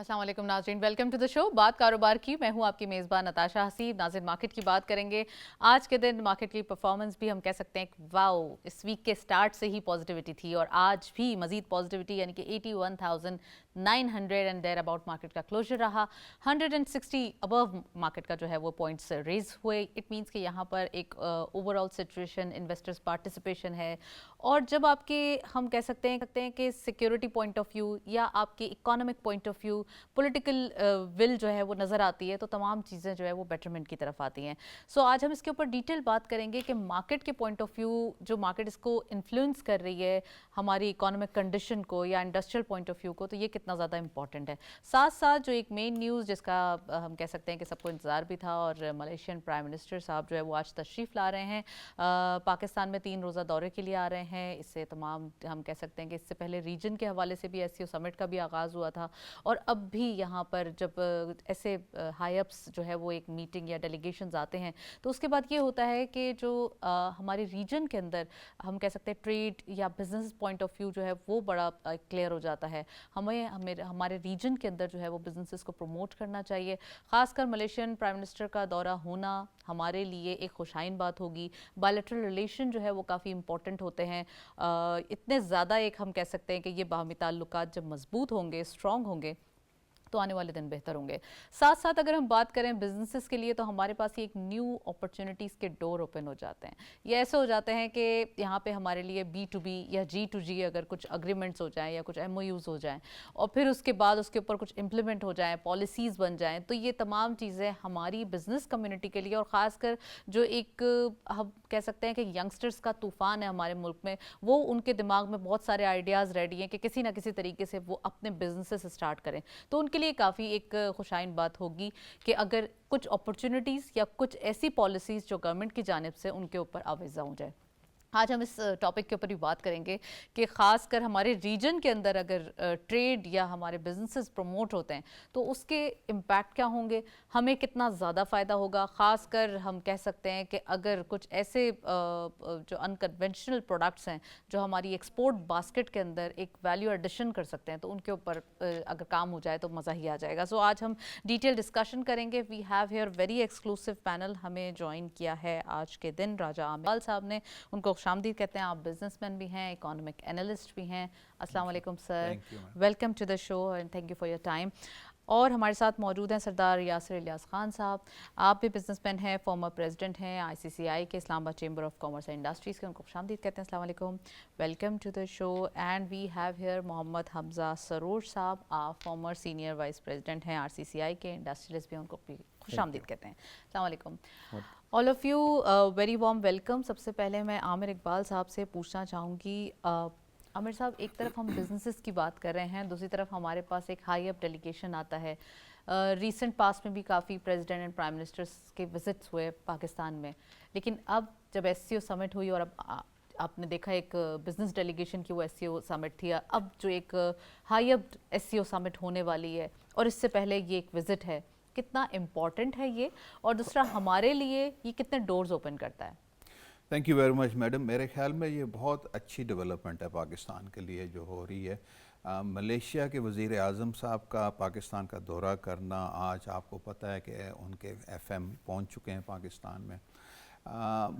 अस्सलाम वालेकुम नाज़रीन, वेलकम टू द शो। बात कारोबार की, मैं हूं आपकी मेज़बान नताशा हसीब। नाज़रीन, मार्केट की बात करेंगे। आज के दिन मार्केट की परफॉर्मेंस भी हम कह सकते हैं कि वाओ, इस वीक के स्टार्ट से ही पॉजिटिविटी थी और आज भी मजीद पॉजिटिविटी, यानी कि 81,900 एंड देयर अबाउट मार्केट का क्लोजर रहा। 160 अबव मार्केट का जो है वो पॉइंट्स रेज हुए। इट मीन्स कि यहाँ पर एक ओवरऑल सिचुएशन, इन्वेस्टर्स पार्टिसिपेशन है। और जब आपके हम कह सकते हैं कि सिक्योरिटी पॉइंट ऑफ व्यू या आपके economic point of view, political will जो है वो नज़र आती है, तो तमाम चीज़ें जो है वो बेटरमेंट की तरफ आती हैं। सो आज हम इसके ऊपर डिटेल बात करेंगे कि मार्केट के पॉइंट ऑफ व्यू, जो मार्केट इसको इन्फ्लुएंस कर रही है हमारी इकोनॉमिक कंडीशन को या इंडस्ट्रियल पॉइंट ऑफ व्यू को, तो ये कितना ज़्यादा इंपॉर्टेंट है। साथ साथ जो एक मेन न्यूज़ जिसका हम कह सकते हैं कि सबको इंतज़ार भी था, और मलेशियन प्राइम मिनिस्टर साहब जो है वो आज तशरीफ़ ला रहे हैं पाकिस्तान में, 3 रोज़ा दौरे के लिए आ रहे हैं। इससे तमाम हम कह सकते हैं कि इससे पहले रीजन के हवाले से भी एससीओ समिट का भी आगाज़ हुआ था, और अब भी यहाँ पर जब ऐसे हाई अप्स जो है वो एक मीटिंग या डेलीगेशंस आते हैं, तो उसके बाद ये होता है कि जो हमारे रीजन के अंदर हम कह सकते हैं ट्रेड या बिजनेस पॉइंट ऑफ व्यू जो है वो बड़ा क्लियर हो जाता है। हमें हमारे रीजन के अंदर जो है वो बिजनेसेस को प्रमोट करना चाहिए। ख़ासकर मलेशियन प्राइम मिनिस्टर का दौरा होना हमारे लिए एक खुशाइन बात होगी। बायलैटरल रिलेशन जो है वो काफ़ी इंपॉर्टेंट होते हैं। इतने ज़्यादा एक हम कह सकते हैं कि ये बाहमी ताल्लुकात जब मजबूत होंगे, स्ट्रॉन्ग होंगे, तो आने वाले दिन बेहतर होंगे। साथ साथ अगर हम बात करें बिजनेसेस के लिए, तो हमारे पास ये एक न्यू अपॉर्चुनिटीज़ के डोर ओपन हो जाते हैं। ये ऐसे हो जाते हैं कि यहाँ पे हमारे लिए B2B या G2G अगर कुछ अग्रीमेंट्स हो जाएं या कुछ MOUs हो जाएं, और फिर उसके बाद उसके ऊपर कुछ इम्प्लीमेंट हो जाएं, पॉलिसीज़ बन जाएं, तो ये तमाम चीज़ें हमारी बिजनेस कम्युनिटी के लिए, और ख़ासकर जो एक हम कह सकते हैं कि यंगस्टर्स का तूफ़ान है हमारे मुल्क में, वो उनके दिमाग में बहुत सारे आइडियाज़ रेडी हैं कि किसी ना किसी तरीके से वो अपने बिजनेसेस स्टार्ट करें। तो उनके लिए काफ़ी एक खुशाइन बात होगी कि अगर कुछ अपॉर्चुनिटीज़ या कुछ ऐसी पॉलिसीज़ जो गवर्नमेंट की जानिब से उनके ऊपर आवेज़ा हो जाए। आज हम इस टॉपिक के ऊपर भी बात करेंगे कि ख़ासकर हमारे रीजन के अंदर अगर ट्रेड या हमारे बिजनेसेस प्रमोट होते हैं, तो उसके इम्पैक्ट क्या होंगे, हमें कितना ज़्यादा फ़ायदा होगा। ख़ासकर हम कह सकते हैं कि अगर कुछ ऐसे जो अनकन्वेंशनल प्रोडक्ट्स हैं जो हमारी एक्सपोर्ट बास्केट के अंदर एक वैल्यू एडिशन कर सकते हैं, तो उनके ऊपर अगर काम हो जाए तो मज़ा ही आ जाएगा। सो आज हम डिटेल डिस्कशन करेंगे। We have here very exclusive panel. हमें ज्वाइन किया है आज के दिन राजा आमिर साहब ने। उनको खुशामदीद कहते हैं। आप बिजनेसमैन भी हैं, इकोनॉमिक एनालिस्ट भी हैं। अस्सलाम वालेकुम sir, welcome to the show and thank you for your time. और हमारे साथ मौजूद हैं सरदार यासिर इलियास खान साहब। आप भी बिजनेसमैन हैं, फॉर्मर प्रेसिडेंट हैं ICCI के, Islamabad chamber of commerce and industries के। उनको खुशामदीद कहते हैं। अस्सलाम वालेकुम, welcome to the show. And we have here Mohammad Hamza Saroor sahab, आप फॉर्मर सीनियर वाइस प्रेसिडेंट हैं RCCI के, इंडस्ट्रियलिस्ट भी, उनको भी खुशामदीद कहते हैं। अस्सलाम वालेकुम all of you, very warm welcome. सबसे पहले मैं आमिर इकबाल साहब से पूछना चाहूँगी। आमिर साहब, एक तरफ हम बिजनेसेस की बात कर रहे हैं, दूसरी तरफ हमारे पास एक हाई अप डेलीगेशन आता है। रीसेंट पास्ट में भी काफ़ी प्रेसिडेंट एंड प्राइम मिनिस्टर्स के विजिट्स हुए पाकिस्तान में, लेकिन अब जब SCO समिट हुई, और अब आपने देखा एक बिजनेस डेलीगेशन की वो SCO समिट थी, अब जो एक हाई अप SCO समिट होने वाली है, और इससे पहले ये एक विज़िट है, कितना इम्पॉर्टेंट है ये, और दूसरा हमारे लिए ये कितने डोर्स ओपन करता है? Thank you very much madam. मेरे ख्याल में ये बहुत अच्छी डेवलपमेंट है पाकिस्तान के लिए जो हो रही है। मलेशिया के वज़ीर आज़म साहब का पाकिस्तान का दौरा करना, आज आपको पता है कि उनके FM पहुंच चुके हैं पाकिस्तान में।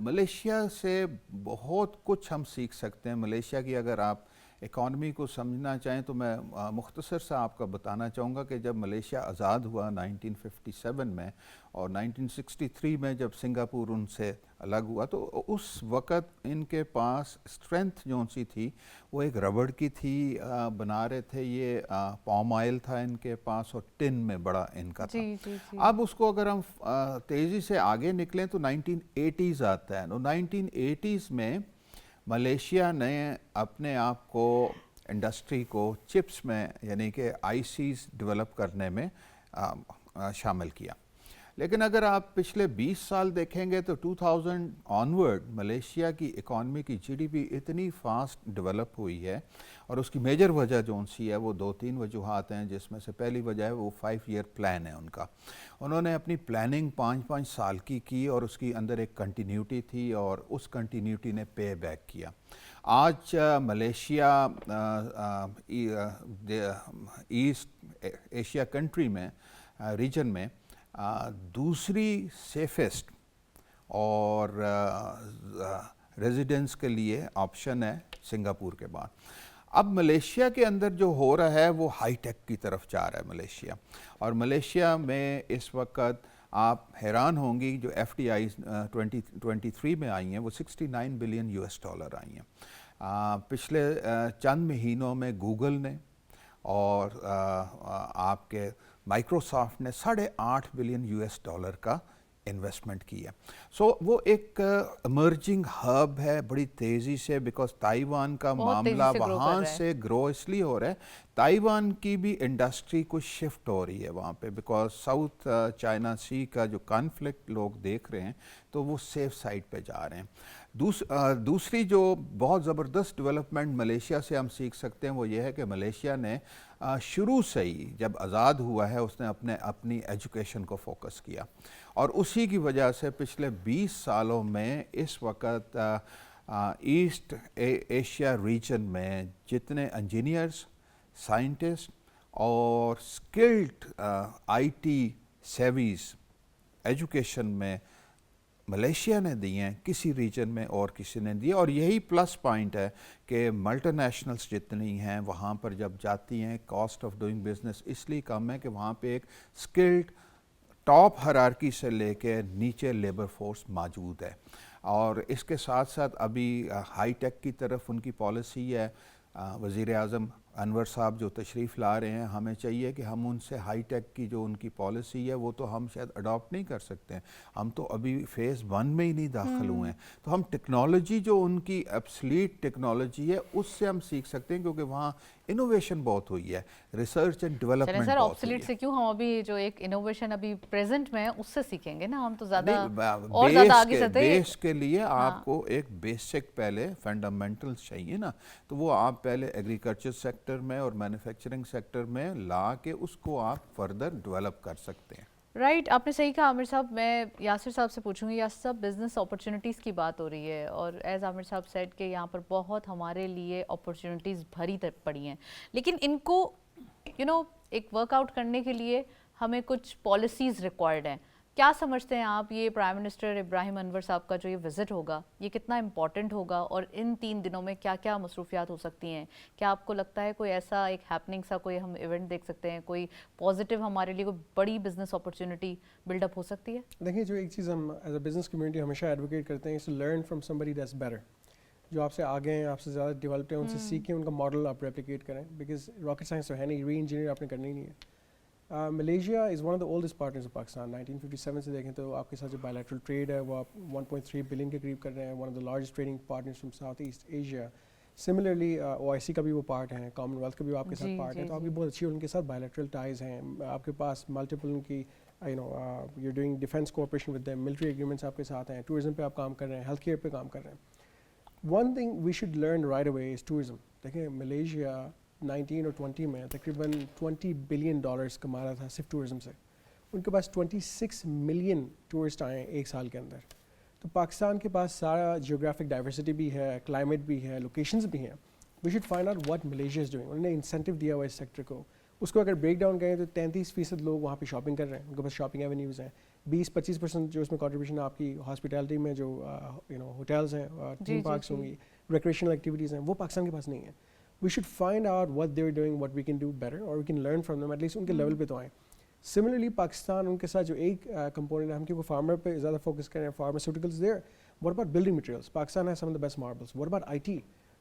मलेशिया से बहुत कुछ हम सीख सकते हैं। मलेशिया की अगर आप इकॉनमी को समझना चाहें तो मैं मुख्तसर सा आपका बताना चाहूँगा कि जब मलेशिया आज़ाद हुआ 1957 में, और 1963 में जब सिंगापुर उनसे अलग हुआ, तो उस वक़्त इनके पास स्ट्रेंथ जो सी थी वो एक रबड़ की थी। बना रहे थे ये, पाम ऑयल था इनके पास, और टिन में बड़ा इनका था। जी जी जी। अब उसको अगर हम तेज़ी से आगे निकलें तो 1980s आता है। 1980s में मलेशिया ने अपने आप को, इंडस्ट्री को चिप्स में, यानी कि ICs डेवलप करने में शामिल किया। لیکن اگر آپ پچھلے 20 سال دیکھیں گے تو 2000 آنورڈ ملیشیا کی اکانومی کی جی ڈی پی اتنی فاسٹ ڈیولپ ہوئی ہے، اور اس کی میجر وجہ جو سی ہے وہ 2-3 وجوہات ہیں، جس میں سے پہلی وجہ ہے وہ 5 ایئر پلان ہے ان کا. انہوں نے اپنی پلاننگ 5 سال کی اور اس کی اندر ایک کنٹینیوٹی تھی، اور اس کنٹینیوٹی نے پے بیک کیا. آج ملیشیا ایسٹ ایشیا کنٹری میں ریجن میں دوسری سیفسٹ اور ریزیڈنس کے لیے آپشن ہے سنگاپور کے بعد. اب ملیشیا کے اندر جو ہو رہا ہے وہ ہائی ٹیک کی طرف جا رہا ہے ملیشیا، اور ملیشیا میں اس وقت آپ حیران ہوں گی جو ایف ڈی آئی 2023 میں آئی ہیں وہ $69 بلین آئی ہیں. پچھلے چند مہینوں میں گوگل نے اور آپ کے مائکروسافٹ نے $8.5 بلین کا انویسٹمنٹ کی ہے. سو وہ ایک ایمرجنگ ہب ہے بڑی تیزی سے، بیکاز تائیوان کا معاملہ وہاں سے گرو اس لیے ہو رہا ہے. تائیوان کی بھی انڈسٹری کو شفٹ ہو رہی ہے وہاں پہ، بیکاز ساؤتھ چائنا سی کا جو کانفلکٹ لوگ دیکھ رہے ہیں تو وہ سیف سائڈ پہ جا رہے ہیں. دوسری جو بہت زبردست ڈیولپمنٹ ملیشیا سے ہم سیکھ سکتے ہیں وہ یہ ہے کہ ملیشیا نے شروع سے ہی جب آزاد ہوا ہے اس نے اپنی ایجوکیشن کو فوکس کیا، اور اسی کی وجہ سے پچھلے 20 سالوں میں اس وقت ایسٹ ایشیا ریجن میں جتنے انجینئرز، سائنٹسٹ اور اسکلڈ آئی ٹی سیویز ایجوکیشن میں ملیشیا نے دی ہیں، کسی ریجن میں اور کسی نے دی. اور یہی پلس پوائنٹ ہے کہ ملٹی نیشنلز جتنی ہیں وہاں پر جب جاتی ہیں کاسٹ آف ڈوئنگ بزنس اس لیے کم ہے کہ وہاں پہ ایک اسکلڈ ٹاپ ہرارکی سے لے کے نیچے لیبر فورس موجود ہے. اور اس کے ساتھ ساتھ ابھی ہائی ٹیک کی طرف ان کی پالیسی ہے. وزیر اعظم انور صاحب جو تشریف لا رہے ہیں، ہمیں چاہیے کہ ہم ان سے ہائی ٹیک کی جو ان کی پالیسی ہے وہ تو ہم شاید اڈاپٹ نہیں کر سکتے ہیں، ہم تو ابھی فیز 1 میں ہی نہیں داخل ہوئے ہیں. تو ہم ٹیکنالوجی جو ان کی ایبسلیٹ ٹیکنالوجی ہے اس سے ہم سیکھ سکتے ہیں، کیونکہ وہاں انوویشن بہت ہوئی ہے، ریسرچ اینڈ ڈیولپمنٹ بہت ہوئی ہے. آبسلیٹ سے کیوں، ہم ابھی جو ایک انوویشن ابھی پریزنٹ میں ہے اس سے سیکھیں گے نا، ہم تو زیادہ اور زیادہ آگے چلتے ہیں. بیس کے لیے آپ کو ایک بیسک پہلے فنڈامنٹلز چاہیے نا، تو وہ آپ پہلے ایگریکلچر سیکٹر میں اور مینوفیکچرنگ سیکٹر میں لا کے اس کو آپ فردر ڈیولپ کر سکتے ہیں. رائٹ، آپ نے صحیح کہا عامر صاحب. میں یاسر صاحب سے پوچھوں گی. یاسر صاحب، بزنس اپرچونٹیز کی بات ہو رہی ہے، اور ایز عامر صاحب سیڈ کہ یہاں پر بہت ہمارے لیے اپرچونٹیز بھری پڑی ہیں، لیکن ان کو ایک ورک آؤٹ کرنے کے لیے ہمیں کچھ پالیسیز ریکوائرڈ ہیں. کیا سمجھتے ہیں آپ یہ پرائم منسٹر ابراہیم انور صاحب کا جو یہ وزٹ ہوگا یہ کتنا امپورٹنٹ ہوگا، اور ان 3 دنوں میں کیا کیا مصروفیات ہو سکتی ہیں؟ کیا آپ کو لگتا ہے کوئی ایسا ایک ہیپننگ سا کوئی ہم ایونٹ دیکھ سکتے ہیں، کوئی پازیٹیو ہمارے لیے کوئی بڑی بزنس اپرچونٹی بلڈ اپ ہو سکتی ہے؟ دیکھیں، جو ایک چیز ہم ایز اے بزنس کمیونٹی ہمیشہ ایڈوکیٹ کرتے ہیں، learn from somebody that's better. جو آپ سے آگے ہیں، آپ سے زیادہ ڈیولپڈ ہیں، ان سے سیکھیں، ان کا ماڈل آپ ریپلیکیٹ کریں، بیکاز راکٹ سائنس تو ہے نہیں، ری انجینئر آپ نے کرنی ہی نہیں ہے. Malaysia is one of the oldest partners of Pakistan. 1957 سے دیکھیں تو آپ کے ساتھ جو بائیلیٹرل ٹریڈ ہے وہ آپ 1.3 بلین کے قریب کر رہے ہیں. One of the largest trading partners from South East Asia. Similarly OIC کا بھی وہ پارٹ ہے، کامن ویلتھ کا بھی آپ کے ساتھ پارٹ ہے، تو آپ کی بہت اچھی ان کے ساتھ بائیلیٹرل ٹائز ہیں. آپ کے پاس ملٹیپل ان کی you doing defence cooperation with them, military agreements آپ کے ساتھ ہیں، ٹورزم پہ آپ کام کر رہے ہیں، ہیلتھ کیئر پہ کام کر رہے ہیں. One thing we should learn right away is tourism. دیکھیں، ملیشیا 19 اور 20 میں تقریباً $20 بلین کما رہا تھا صرف ٹورزم سے. ان کے پاس 26 ملین ٹورسٹ آئے ہیں 1 سال کے اندر. تو پاکستان کے پاس سارا جیوگرافک ڈائیورسٹی بھی ہے، کلائمیٹ بھی ہے، لوکیشنز بھی ہیں. We should find out what Malaysia is doing. انہوں نے انسینٹیو دیا ہوا اس سیکٹر کو. اس کو اگر بریک ڈاؤن کریں تو 33% لوگ وہاں پہ شاپنگ کر رہے ہیں، ان کے پاس شاپنگ ایونیوز ہیں. 20-25% جو اس میں کنٹریبیوشن آپ کی ہاسپٹیلٹی میں جو ہوٹلز ہیں، تھیم پارکس ہوں گی، ریکریشنل ایکٹیویٹیز ہیں، وہ پاکستان کے پاس نہیں ہیں. We should find out what they're doing, what we can do better, or we can learn from them, at least ان کے لیول پہ تو آئیں. Similarly پاکستان ان کے ساتھ جو ایک کمپوننٹ ہے، ہم کیونکہ فارمر پہ زیادہ فوکس کریں، pharmaceuticals there. What about building materials? Pakistan has some of the best marbles. What about IT?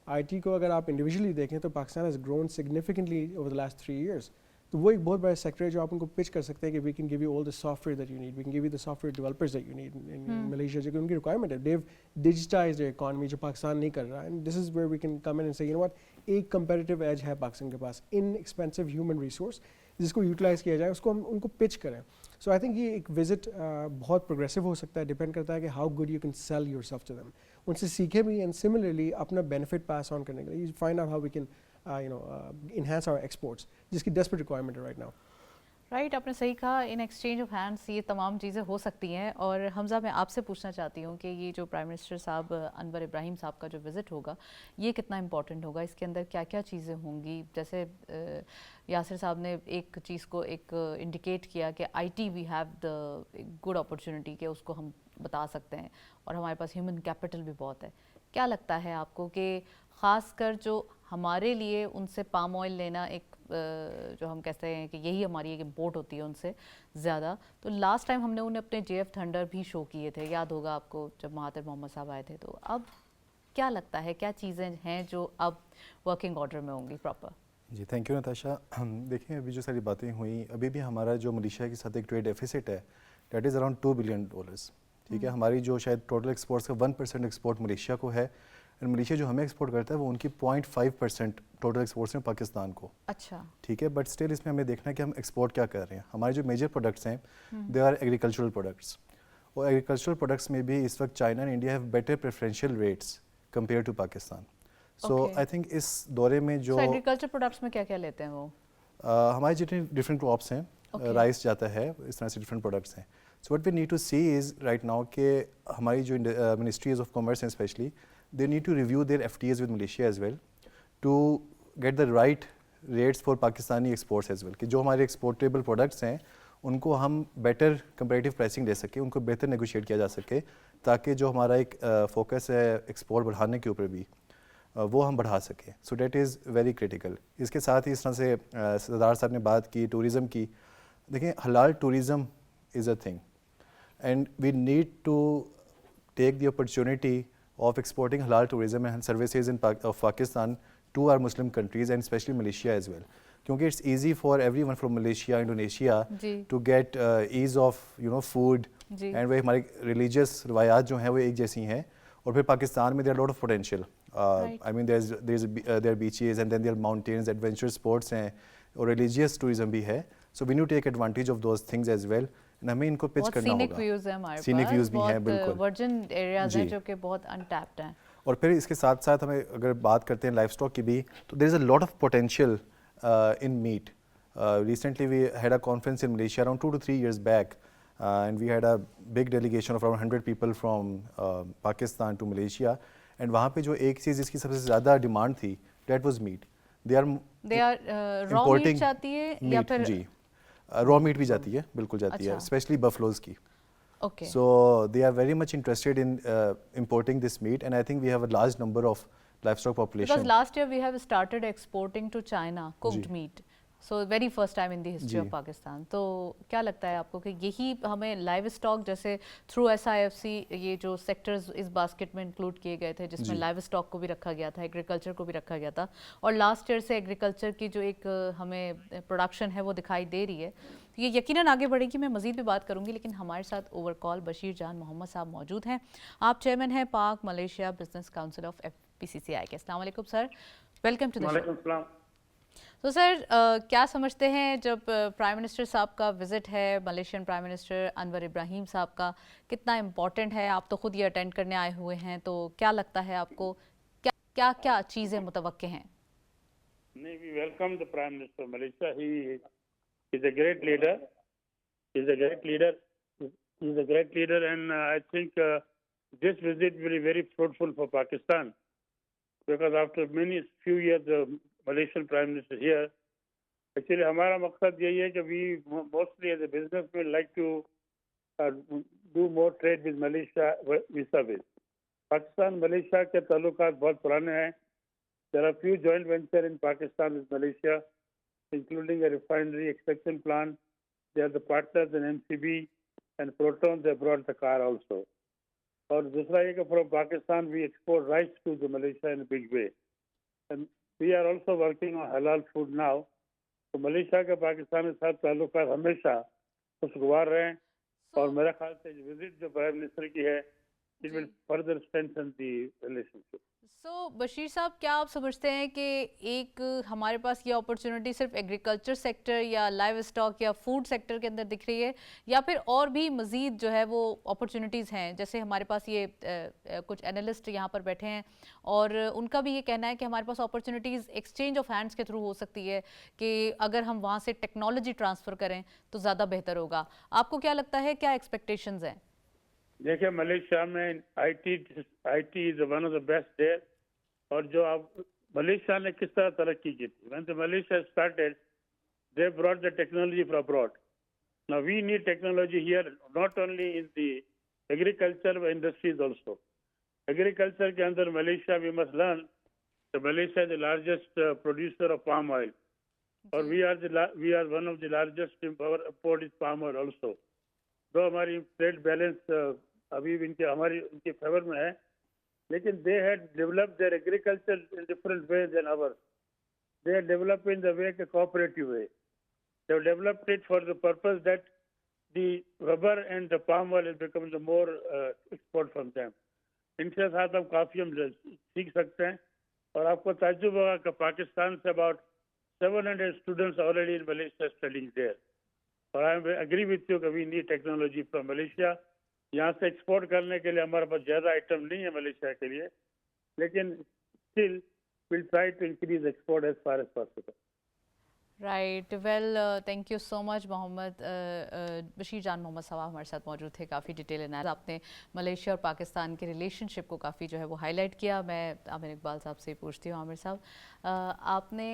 IT کو اگر آپ انڈیویجولی دیکھیں تو Pakistan has grown significantly over the last 3 years. تو وہ ایک بہت بڑا سیکٹر ہے جو آپ ان کو پچ کر سکتے ہیں کہ we can give you all the software that you need, we can give you the software developers that you need in Malaysia, جو کہ ان کی ریکوائرمنٹ ہے. دیو ڈیجیٹائز دیئر اکانومی، جو پاکستان نہیں کر رہا. And this is where we can come in and say you know what, ایک comparative edge ہے پاکستان کے پاس ان ایکسپینسو ہیومن ریسورس. جس کو یوٹیلائز کیا جائے اس کو ہم ان کو پچ کریں. سو آئی تھنک یہ ایک وزٹ بہت پروگریسو ہو سکتا ہے, ڈپینڈ کرتا ہے کہ how good you can sell yourself to them, ان سے سیکھے بھی اینڈ سملرلی اپنا بینیفٹ پاس آن کرنے کے لیے find out how we can enhance our exports, جس کی ڈیسپریٹ ریکوائرمنٹ ہے رائٹ ناؤ. رائٹ, آپ نے صحیح کہا, ان ایکسچینج آف ہینڈس یہ تمام چیزیں ہو سکتی ہیں. اور حمزہ میں آپ سے پوچھنا چاہتی ہوں کہ یہ جو پرائم منسٹر صاحب انور ابراہیم صاحب کا جو وزٹ ہوگا یہ کتنا امپورٹنٹ ہوگا, اس کے اندر کیا کیا چیزیں ہوں گی؟ جیسے یاسر صاحب نے ایک چیز کو ایک انڈیکیٹ کیا کہ IT we have the good opportunity کہ اس کو ہم بتا سکتے ہیں, اور ہمارے پاس ہیومن کیپٹل بھی بہت ہے. کیا لگتا ہے آپ کو کہ خاص کر جو ہمارے لیے ان سے پام آئل لینا ایک جو ہم کہتے ہیں کہ یہی ہماری ایک امپورٹ ہوتی ہے ان سے زیادہ, تو لاسٹ ٹائم ہم نے انہیں اپنے جے ایف تھنڈر بھی شو کیے تھے, یاد ہوگا آپ کو جب مہاتیر محمد صاحب آئے تھے. تو اب کیا لگتا ہے کیا چیزیں ہیں جو اب ورکنگ آرڈر میں ہوں گی پراپر؟ جی تھینک یو نتاشا. دیکھیں ابھی جو ساری باتیں ہوئیں, ابھی بھی ہمارا جو ملیشیا کے ساتھ ایک ٹریڈ ڈیفیسٹ ہے دیٹ از اراؤنڈ $2 بلین. ٹھیک ہے, ہماری جو شاید ٹوٹل ایکسپورٹس کا 1% ایکسپورٹ ملیشیا کو ہے, اور ملیشیا جو ہمیں ایکسپورٹ کرتا ہے وہ ان کی 0.5% ٹوٹل ایکسپورٹس ہیں پاکستان کو. اچھا ٹھیک ہے, بٹ اسٹل اس میں ہمیں دیکھنا ہے کہ ہم ایکسپورٹ کیا کر رہے ہیں. ہمارے جو میجر پروڈکٹس ہیں دے آر ایگریکلچرل پروڈکٹس, اور ایگریکلچرل پروڈکٹس میں بھی اس وقت China and India have better preferential rates compare to Pakistan. So I think اس دورے میں جو ایگریکلچر پروڈکٹس میں کیا کیا لیتے ہیں وہ ہمارے جتنے ڈفرینٹ کراپس ہیں, رائس جاتا ہے, اس طرح سے ڈفرینٹ پروڈکٹس ہیں. So what we need to see is right now کہ ہماری جو منسٹریز آف کامرس ہیں especially they need to review their FTAs with Malaysia as well to get the right rates for Pakistani exports as well, کہ جو ہمارے exportable products ہیں ان کو ہم بیٹر کمپیریٹیو پرائسنگ دے سکیں, ان کو بہتر نیگوشیٹ کیا جا سکے, تاکہ جو ہمارا ایک فوکس ہے ایکسپورٹ بڑھانے کے اوپر بھی وہ ہم بڑھا سکیں. So that is very critical. اس کے ساتھ ہی اس طرح سے سردار صاحب نے بات کی ٹوریزم کی. دیکھیں حلال tourism is a thing and we need to take the opportunity of exporting حلال tourism and services in Pakistan to our Muslim countries and especially Malaysia as well, کیونکہ it's easy for everyone from Malaysia Indonesia to get ease of food, and وہ ہماری religious روایات جو ہیں وہ ایک جیسی ہیں. اور پھر پاکستان میں there are lot of potential, I mean there are beaches and then there mountains, adventure sports ہیں, اور ریلیجیس ٹوریزم بھی ہے. So we need take advantage of those things as well, and ہمیں ان کو پچ کرنا ہوگا. سینک ویوز بھی ہیں, بالکل ورجن ایریاز ہیں جو کہ بہت انٹیپڈ ہیں. اور پھر اس کے ساتھ ساتھ ہمیں اگر بات کرتے ہیں لائف اسٹاک کی بھی, تو there is a lot of potential in meat. Recently we had a conference in Malaysia around 2 to 3 years back, and we had a big delegation of around 100 people from Pakistan to Malaysia, and وہاں پہ جو ایک چیز جس کی سب سے زیادہ demand تھی that was meat. they are raw meat چاہتی ہے یا پھر جی را میٹ بھی جاتی ہے, بالکل جاتی ہے, اسپیشلی بفلوز کی. Okay. So they are very much interested in importing this meat, and I think we have a large number of livestock population. Because last year we have started exporting to China cooked meat. So very first time in the history of Pakistan. تو کیا لگتا ہے آپ کو کہ یہی ہمیں live stock جیسے تھرو SIFC یہ جو سیکٹرز اس باسکٹ میں انکلوڈ کیے گئے تھے, جس میں لائیو اسٹاک کو بھی رکھا گیا تھا, ایگریکلچر کو بھی رکھا گیا تھا, اور لاسٹ ایئر سے ایگریکلچر کی جو ایک ہمیں پروڈکشن ہے وہ دکھائی دے رہی ہے, یہ یقیناً آگے بڑھے گی. میں مزید بھی بات کروں گی, لیکن ہمارے ساتھ اوور کال بشیر جان محمد صاحب موجود ہیں. آپ چیئرمین ہیں Pak Malaysia business council of FPCCI کے. السلام علیکم سر, ویلکم ٹو دی شو. وعلیکم السلام. تو سر کیا سمجھتے ہیں جب پرائم منسٹر صاحب کا وزٹ ہے, ملیشین پرائم منسٹر انور ابراہیم صاحب کا, کتنا امپورٹنٹ ہے؟ آپ تو خود یہ اٹینڈ کرنے آئے ہوئے ہیں, تو کیا لگتا ہے آپ کو کیا کیا چیزیں متوقع ہیں؟ نہیں, we welcome the Prime Minister of Malaysia. He is a great leader. He is a great leader. He is a great leader, and I think this visit will be very fruitful for Pakistan, because after few years the Malaysian Prime Minister here, actually ہمارا مقصد یہی ہے کہ we mostly as a businessman like to do more trade with Malaysia vis-a-vis. Pakistan Malaysia کے تعلقات بہت پرانے ہیں. There are few joint venture in Pakistan with Malaysia, including a refinery extraction plant. They are the partners in MCB and Proton. They brought the car also. اور دوسرا یہ کہ from Pakistan we export rice to the Malaysia in a big way. And we are also working on halal food now. تو Malaysia کے پاکستان کے ساتھ تعلقات ہمیشہ خوشگوار رہے ہیں, اور میرا خیال سے وزٹ جو پرائم منسٹر کی ہے it will further strengthen the relationship. सो बशीर साहब, क्या आप समझते हैं कि एक हमारे पास ये अपॉर्चुनिटी सिर्फ एग्रीकल्चर सेक्टर या लाइव स्टॉक या फूड सेक्टर के अंदर दिख रही है, या फिर और भी मज़ीद जो है वो अपॉर्चुनिटीज़ हैं? जैसे हमारे पास ये कुछ एनालिस्ट यहाँ पर बैठे हैं और उनका भी ये कहना है कि हमारे पास अपॉर्चुनिटीज़ एक्सचेंज ऑफ हैंड्स के थ्रू हो सकती है, कि अगर हम वहाँ से टेक्नोलॉजी ट्रांसफ़र करें तो ज़्यादा बेहतर होगा। आपको क्या लगता है, क्या एक्सपेक्टेशंस हैं? देखिए, मलेशिया में IT is one of the best there. और जो आप मलेशिया ने किस तरह तरक्की की थी, when the Malaysia started they brought the technology from abroad. Now we need technology here, not only in the agriculture industries also. Agriculture के अंदर Malaysia, we must learn the Malaysia the largest producer of palm oil, और we are one of the largest import is palm oil also. तो हमारी trade balance अभी भी इनके favour में है, लेकिन they had developed their agriculture in different way than ours. They had developed in the way के cooperative way. They have developed it for the purpose that the rubber and the palm oil has become the more export from them. इनके साथ हम काफ़ी हम सीख सकते हैं। और आपको ताज्जुब होगा कि पाकिस्तान से about 700 students already in Malaysia studying there. और आई एग्री विथ यू कि we need technology from Malaysia. यहाँ से एक्सपोर्ट करने के लिए हमारे पास ज़्यादा आइटम नहीं है मलेशिया के लिए, लेकिन still will try to increase export as far as possible. Right, well, thank you so much Mohammad Bashir Jan Mohammad सवा हमारे साथ मौजूद थे। काफ़ी डिटेल एनालिसिस आपने मलेशिया और पाकिस्तान के रिलेशनशिप को काफ़ी जो है वो हाईलाइट किया। मैं आमिर इकबाल साहब से पूछती हूँ। आमिर साहब, आपने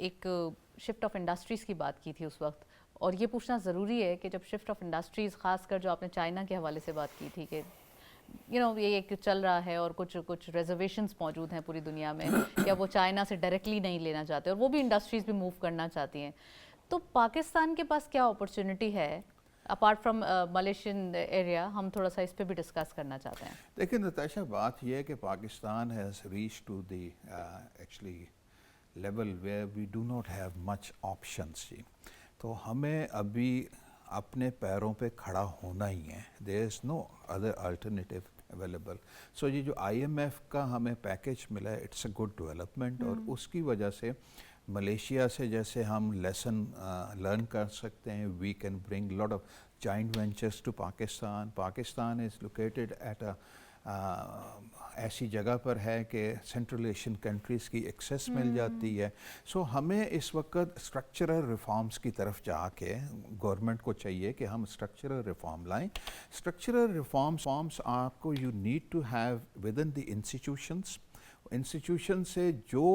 एक शिफ्ट ऑफ इंडस्ट्रीज़ की बात की थी उस वक्त, और ये पूछना ज़रूरी है कि जब शिफ्ट ऑफ इंडस्ट्रीज़, ख़ासकर जो आपने चाइना के हवाले से बात की थी कि ये एक चल रहा है और कुछ रिजर्वेशंस मौजूद हैं पूरी दुनिया में, या वो चाइना से डायरेक्टली नहीं लेना चाहते और वो भी इंडस्ट्रीज़ भी मूव करना चाहती हैं, तो पाकिस्तान के पास क्या अपॉर्चुनिटी है अपार्ट फ्रॉम मलेशियन एरिया? हम थोड़ा सा इस पे भी डिस्कस करना चाहते हैं। देखिए नताशा, बात यह है कि Pakistan has reach to the actually level where we do not have much options. जी, तो हमें अभी अपने पैरों पे खड़ा होना ही है। There is no other alternative available. So ये जो IMF का हमें पैकेज मिला है, इट्स अ गुड डेवलपमेंट, और उसकी वजह से मलेशिया से जैसे हम लेसन लर्न कर सकते हैं। We can bring lot of joint ventures to Pakistan. Pakistan is located at a ऐसी जगह पर है कि सेंट्रल एशियन कंट्रीज़ की एक्सेस मिल जाती है। सो हमें इस वक्त स्ट्रक्चरल रिफॉर्म्स की तरफ जाके गवर्नमेंट को चाहिए कि हम स्ट्रक्चरल रिफॉर्म लाएं। स्ट्रक्चरल रिफॉर्म्स आपको you need to have within the institution से जो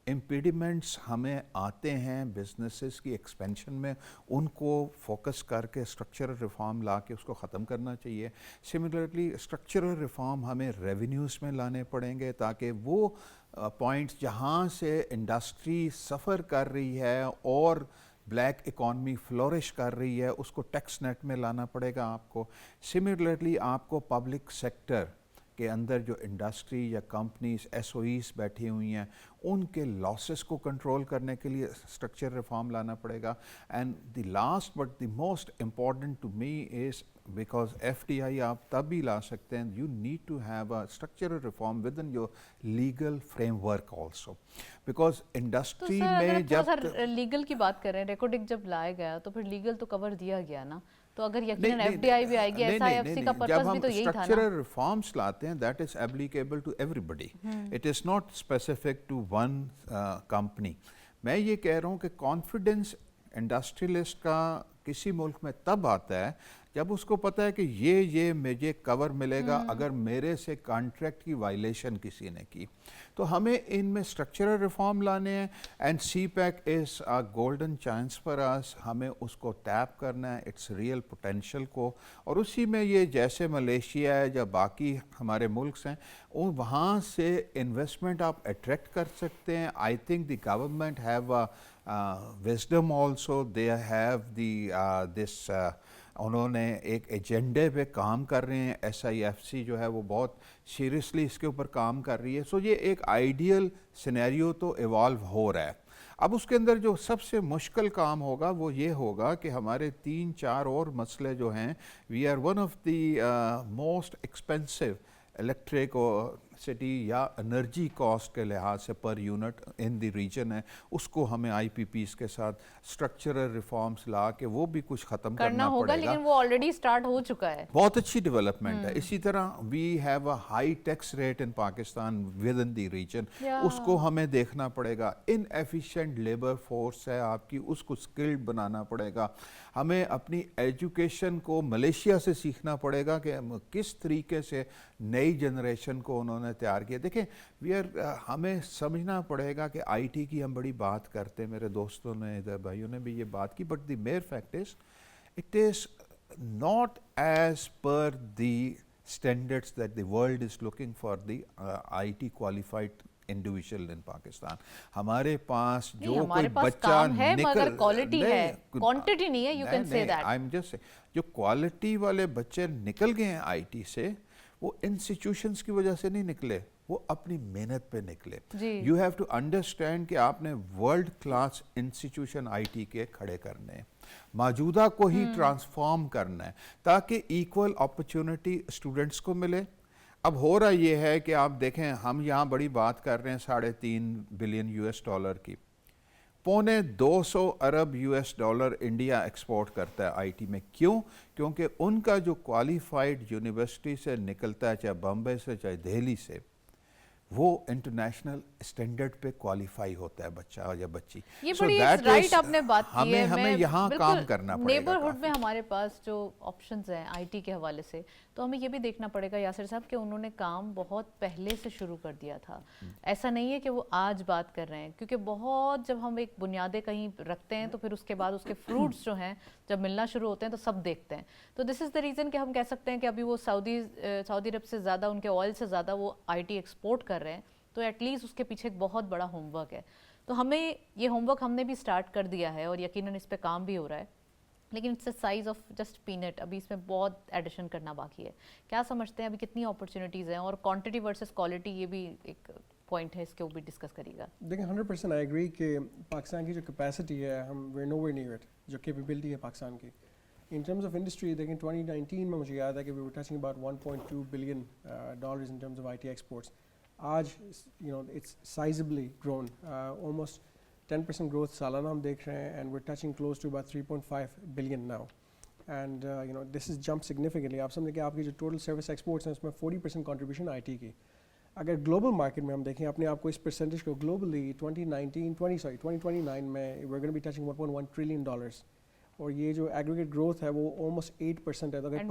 इम्पीडिमेंट्स हमें आते हैं बिजनेसेस की एक्सपेंशन में, उनको फोकस करके स्ट्रक्चरल रिफॉर्म ला के उसको ख़त्म करना चाहिए। सिमिलरली स्ट्रक्चरल रिफॉर्म हमें रेवेन्यूज़ में लाने पड़ेंगे, ताकि वो पॉइंट्स जहाँ से इंडस्ट्री सफ़र कर रही है और ब्लैक इकॉनमी फ्लोरिश कर रही है, उसको टैक्स नेट में लाना पड़ेगा आपको। सिमिलरली आपको पब्लिक सेक्टर के अंदर जो इंडस्ट्री या कंपनीज SOEs बैठी हुई हैं, उनके लॉसेस को कंट्रोल करने के लिए स्ट्रक्चर रिफॉर्म लाना पड़ेगा। And the last but the most important to me is, because FDI आप तब भी ला सकते हैं, you need to have a structural reform within your legal framework also, because industry में जब लीगल की बात करें, रेकॉर्ड एक्ट जब लाया गया तो फिर लीगल तो कवर दिया गया ना, तो अगर यकीनन FDI भी आएगी, SIFC का पर्पस भी तो यही था ना। स्ट्रक्चरल रिफॉर्म्स लाते हैं, that is applicable to everybody, it is not specific to one company. मैं ये कह रहा हूँ कि कॉन्फिडेंस इंडस्ट्रियलिस्ट का किसी मुल्क में तब आता है जब उसको पता है कि ये मुझे कवर मिलेगा अगर मेरे से कॉन्ट्रैक्ट की वायलेशन किसी ने की। तो हमें इनमें स्ट्रक्चरल रिफॉर्म लाने हैं, and CPEC is a golden chance for us. हमें उसको टैप करना है, इट्स रियल पोटेंशियल को, और उसी में ये जैसे मलेशिया है या बाकी हमारे मुल्क हैं, वहाँ से इन्वेस्टमेंट आप अट्रैक्ट कर सकते हैं। I think the government have a wisdom also, they have this उन्होंने एक एजेंडे पे काम कर रहे हैं। SIFC जो है वो बहुत सीरियसली इसके ऊपर काम कर रही है। सो ये एक आइडियल सिनेरियो तो इवॉल्व हो रहा है। अब उसके अंदर जो सबसे मुश्किल काम होगा वो ये होगा कि हमारे 3-4 और मसले जो हैं, we are one of the most expensive electric electricity या एनर्जी कॉस्ट के लिहाज से per unit in the reason है, उसको हमें IPPs के साथ स्ट्रक्चरल रिफॉर्म्स ला के वो भी कुछ ख़त्म करना होगा, पड़ेगा। लेकिन वो ऑलरेडी स्टार्ट हो चुका है। बहुत अच्छी डेवलपमेंट है। इसी तरह we have a high tax rate in Pakistan within the region, उसको हमें देखना पड़ेगा। इनएफिशिएंट लेबर फोर्स है आपकी, उसको स्किल्ड बनाना पड़ेगा। हमें अपनी एजुकेशन को मलेशिया से सीखना पड़ेगा कि किस तरीके से नई जनरेशन को उन्होंने तैयार किया। देखें हमें समझना पड़ेगा कि IT की हम बड़ी बात करते हैं, मेरे दोस्तों ने इधर भाइयों ने भी ये बात की, but the mayor fact is it is not as per the standards that the world is looking for the IT qualified individual in Pakistan. हमारे पास जो कोई बच्चा काम है निकल मगर क्वालिटी है, क्वांटिटी नहीं है, you can say that. I'm just saying, जो क्वालिटी वाले बच्चे निकल गए हैं IT से, वो इंस्टीट्यूशंस की वजह से नहीं निकले, वो अपनी मेहनत पे निकले। यू हैव टू अंडरस्टैंड कि आपने वर्ल्ड क्लास इंस्टीट्यूशन IT के खड़े करने हैं, मौजूदा को ही ट्रांसफॉर्म करना है ताकि इक्वल अपॉर्चुनिटी स्टूडेंट्स को मिले। अब हो रहा ये है कि आप देखें, हम यहाँ बड़ी बात कर रहे हैं $3.5 बिलियन US की, $250 अरब US इंडिया एक्सपोर्ट करता है IT में। क्यों? क्योंकि उनका जो क्वालिफाइड यूनिवर्सिटी से निकलता है, चाहे बम्बई से चाहे दिल्ली से, वो इंटरनेशनल स्टैंडर्ड पे क्वालिफाई होता है बच्चा या बच्ची। ये बड़ी राइट आपने बात की है। हमें यहाँ काम करना पड़ेगा। नेबरहुड में हमारे पास जो ऑप्शंस हैं IT के हवाले से, तो हमें ये भी देखना पड़ेगा यासिर साहब कि उन्होंने काम बहुत पहले से शुरू कर दिया था। ऐसा नहीं है कि वो आज बात कर रहे हैं, क्योंकि बहुत जब हम एक बुनियादें कहीं रखते हैं तो फिर उसके बाद उसके फ्रूट्स जो हैं जब मिलना शुरू होते हैं तो सब देखते हैं। तो दिस इज़ द रीज़न कि हम कह सकते हैं कि अभी वो सऊदी अरब से ज़्यादा, उनके ऑयल से ज़्यादा वो IT एक्सपोर्ट कर रहे हैं, तो एटलीस्ट उसके पीछे एक बहुत बड़ा होमवर्क है। तो हमें ये होमवर्क हमने भी स्टार्ट कर दिया है और यकीनन इस पे काम भी हो रहा है, लेकिन it's the size of just peanut. अभी इसमें बहुत एडिशन करना बाकी है। क्या समझते हैं अभी कितनी अपॉर्चुनिटीज़ हैं, और क्वांटिटी वर्सेस क्वालिटी, ये भी एक पॉइंट है, इसके ऊपर डिस्कस करिएगा। देखिए 100% आई एग्री कि पाकिस्तान की जो कैपेसिटी है, हम वे नो वे नियर इट, जो कैपेबिलिटी है पाकिस्तान की इन टर्म्स ऑफ इंडस्ट्री। देखें 2019 में मुझे याद है कि we were touching about $1.2 billion in terms of IT exports. आज it's sizeably grown, almost 10% growth सालाना हम देख रहे हैं, and we are touching close to about 3.5 billion now, and this is jump significantly. आप समझें कि आपकी जो टोटल सर्विस एक्सपोर्ट्स हैं उसमें 40% कंट्रीब्यूशन IT की। अगर ग्लोबल मार्केट में हम देखें अपने आप को, इस परसेंटेज को ग्लोबली 2029 में we are going to be touching $1.1 trillion, और ये जो एग्रीगेट ग्रोथ है वो ऑलमोस्ट 8% है। तो अगर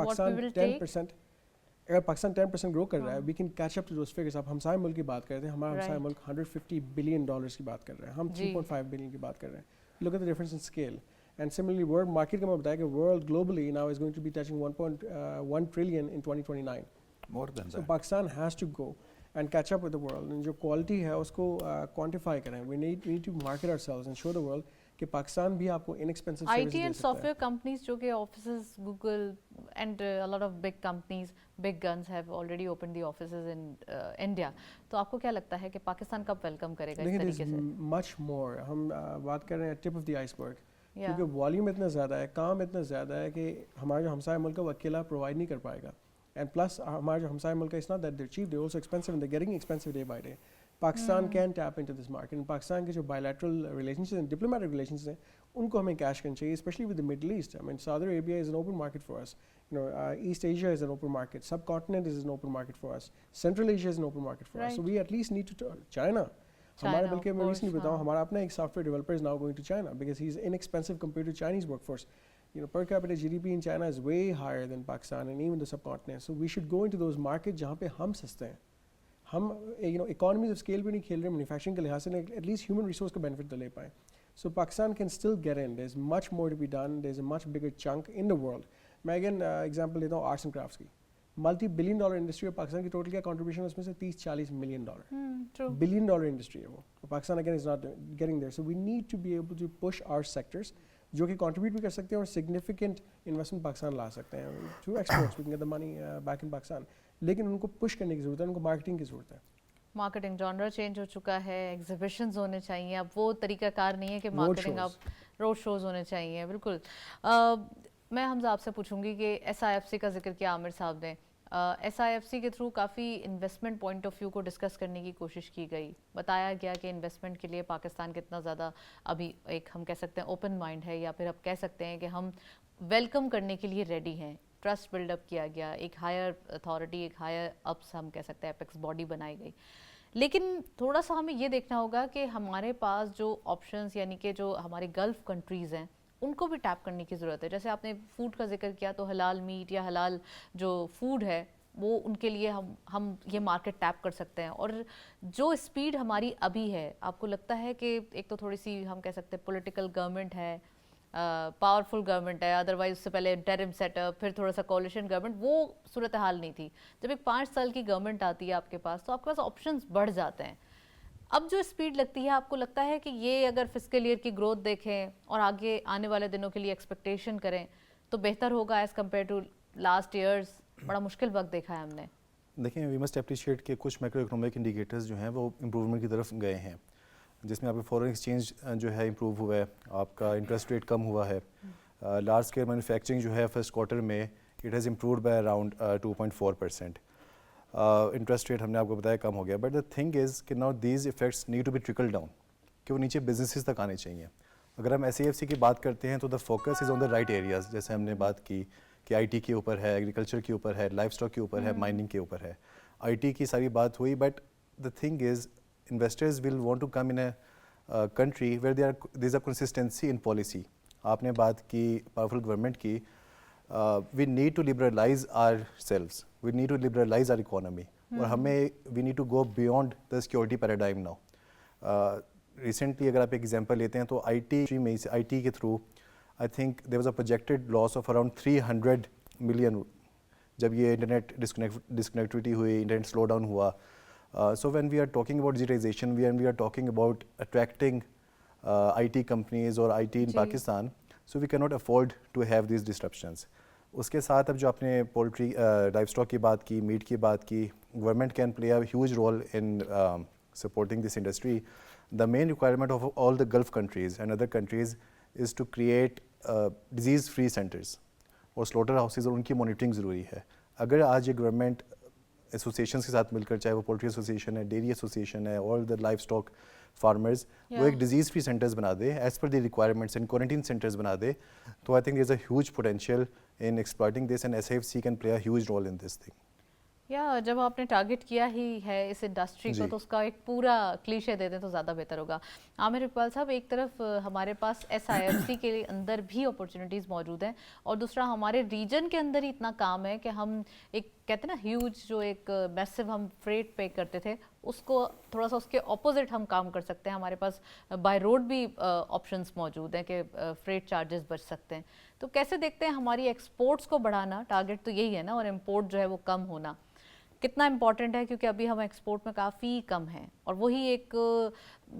पाकिस्तान 10% ग्रो कर रहा है, we can catch up to those figures. आप हमसाय मुल्क की बात करते हैं, हमारा हमसाय मुल्क $150 बिलियन की बात कर रहे हैं, हम 3.5 बिलियन की बात कर रहे हैं। Look at the difference in scale. And similarly world market का मैं बताया कि world globally now is going to be touching 1.1 trillion in 2029। More than that. So Pakistan has to go and catch up with the world, and जो quality है उसको quantify करें। we need to market ourselves and show the world कि पाकिस्तान भी आपको inexpensive services IT and software companies जो कि offices, Google and a lot of big companies, big guns have already opened the offices in India. तो आपको क्या लगता है कि पाकिस्तान कब वेलकम करेगा इस तरीके से? much more, हम बात कर रहे हैं tip of the iceberg, क्योंकि वॉल्यूम इतना ज़्यादा है, काम इतना ज़्यादा है कि हमारा जो हमसाया मुल्क है वो अकेला प्रोवाइड नहीं कर पाएगा। And plus हमारे जो हमसाया मुल्क है, it's not that they're cheap, they're also expensive and they're getting expensive day by day. Pakistan can tap into this market, and Pakistan के जो bilateral relationships and diplomatic relations हैं उनको हमें cash करना चाहिए, especially with the Middle East. I mean, Saudi Arabia is an open market for us. East Asia is an open market. Subcontinent is an open market for us. Central Asia is an open market for us. So we at least need to China. हमारे बल्कि मैं recently बताऊँ, हमारा अपना एक software developer is now going to China because he's inexpensive compared to Chinese workforce. Per capita GDP in China is way higher than Pakistan and even the subcontinent. So we should go into those markets जहाँ पे हम सस्ते हैं। हम economies of scale भी नहीं खेल रहे manufacturing के लिहाज से, at least human resource का benefit तो ले पाएँ। So Pakistan can still get in. There's much more to be done. There's a much bigger chunk in the world. मैं again example लेता हूँ arts and crafts की। multi-billion dollar industry है पाकिस्तान की, total क्या contribution है उसमें से $30-40 million। billion dollar industry है वो। Pakistan again is not getting there. So we need to be able to push our sectors जो कि contribute भी कर सकते हैं और significant investment पाकिस्तान ला सकते हैं through exports. We can get the money back in Pakistan. लेकिन उनको push करने की ज़रूरत है, उनको marketing की ज़रूरत है। मार्केटिंग जॉनर चेंज हो चुका है, एग्जीबिशंस होने चाहिए, अब वो तरीकाकार नहीं है कि मार्केटिंग, अब रोड शोज होने चाहिए। बिल्कुल। मैं हमजा आपसे पूछूंगी कि SIFC का जिक्र किया आमिर साहब ने, SIFC के थ्रू काफ़ी इन्वेस्टमेंट पॉइंट ऑफ व्यू को डिस्कस करने की कोशिश की गई, बताया गया कि इन्वेस्टमेंट के लिए पाकिस्तान कितना ज़्यादा अभी एक हम कह सकते हैं ओपन माइंड है, या फिर आप कह सकते हैं कि हम वेलकम करने के लिए रेडी हैं। ट्रस्ट बिल्डअप किया गया, एक हायर अथॉरिटी, एक हायर अप्स हम कह सकते हैं एपेक्स बॉडी बनाई गई। लेकिन थोड़ा सा हमें ये देखना होगा कि हमारे पास जो ऑप्शंस यानी कि जो हमारे गल्फ़ कंट्रीज़ हैं उनको भी टैप करने की ज़रूरत है। जैसे आपने फूड का जिक्र किया, तो हलाल मीट या हलाल जो फूड है वो उनके लिए हम ये मार्केट टैप कर सकते हैं। और जो स्पीड हमारी अभी है, आपको लगता है कि एक तो थोड़ी सी हम कह सकते हैं पॉलिटिकल गवर्नमेंट है, पावरफुल गवर्नमेंट है, अदरवाइज उससे पहले इंटरिम सेटअप, फिर थोड़ा सा कोalition गवर्नमेंट, वो सूरत हाल नहीं थी। जब एक 5 साल की गवर्नमेंट आती है आपके पास, तो आपके पास ऑप्शंस बढ़ जाते हैं। अब जो स्पीड लगती है, आपको लगता है कि ये अगर फिस्कल ईयर की ग्रोथ देखें और आगे आने वाले दिनों के लिए एक्सपेक्टेशन करें तो बेहतर होगा as compare to last years? बड़ा मुश्किल वक्त देखा है हमने। देखिए, वी मस्ट अप्रिशिएट कि कुछ मैक्रो इकोनॉमिक इंडिकेटर्स जो हैं वो इम्प्रूवमेंट की तरफ गए हैं, जिसमें आपका फॉरेन एक्सचेंज जो है इम्प्रूव हुआ है, आपका इंटरेस्ट रेट कम हुआ है, लार्ज स्केल मैन्युफैक्चरिंग जो है फर्स्ट क्वार्टर में it has improved by around 2.4%। Interest rate हमने आपको बताया कम हो गया, बट द थिंग इज़ कि now these effects need to be trickle down, कि वो नीचे बिजनेसेस तक आने चाहिए। अगर हम SIFC की बात करते हैं तो the focus is on the right areas, जैसे हमने बात की कि IT के ऊपर है, एग्रीकल्चर के ऊपर है, लाइफ स्टॉक के ऊपर है, माइनिंग के ऊपर है। IT की सारी बात हुई, but the thing is investors will want to come in a country where there is a consistency in policy. आपने बात की पावरफुल गवर्नमेंट की, we need to liberalize ourselves, we need to liberalize our economy, और हमें we need to go beyond the security paradigm now. Recently अगर आप एक example लेते हैं तो IT में IT के through I think there was a projected loss of around 300 million जब ये इंटरनेट डिस्कनेक्टिविटी हुई, इंटरनेट स्लो डाउन हुआ। So when we are talking about digitization, we are talking about attracting IT companies और IT in Pakistan, so we can not afford to have this disruptions. उसके साथ अब जो आपने पोल्ट्री लाइफ स्टॉक की बात की, मीट की बात की, government can play a huge role in supporting this industry. The main requirement of all the Gulf countries and other countries is to create disease-free centers और slaughter houses, और उनकी monitoring ज़रूरी है। अगर आज ये गवर्नमेंट एसोसिएशंस के साथ मिलकर, चाहे वो पोल्ट्री एसोसिएशन है, डेयरी एसोसिएशन है, और द लाइफ स्टॉक फार्मर्स, वो एक डिजीज़ फ्री सेंटर्स बना दे as per the requirements, and quarantine centres बना दे, तो I think there is a huge potential in exploiting this, and SIFC can play a huge role in this thing. या जब आपने टारगेट किया ही है इस इंडस्ट्री को, तो उसका एक पूरा क्लीशे दे दें तो ज़्यादा बेहतर होगा। आमिर इकबाल साहब, एक तरफ हमारे पास SIFC के अंदर भी अपॉर्चुनिटीज़ मौजूद हैं, और दूसरा हमारे रीजन के अंदर ही इतना काम है कि हम एक कहते हैं ना ह्यूज जो एक मैसिव हम फ्रेट पे करते थे, उसको थोड़ा सा उसके ऑपोजिट हम काम कर सकते हैं। हमारे पास बाय रोड भी ऑप्शंस मौजूद हैं कि फ्रेट चार्जेस बच सकते हैं। तो कैसे देखते हैं हमारी एक्सपोर्ट्स को बढ़ाना, टारगेट तो यही है ना, और इम्पोर्ट जो है वो कम होना कितना इम्पॉर्टेंट है, क्योंकि अभी हम एक्सपोर्ट में काफ़ी कम हैं, और वही एक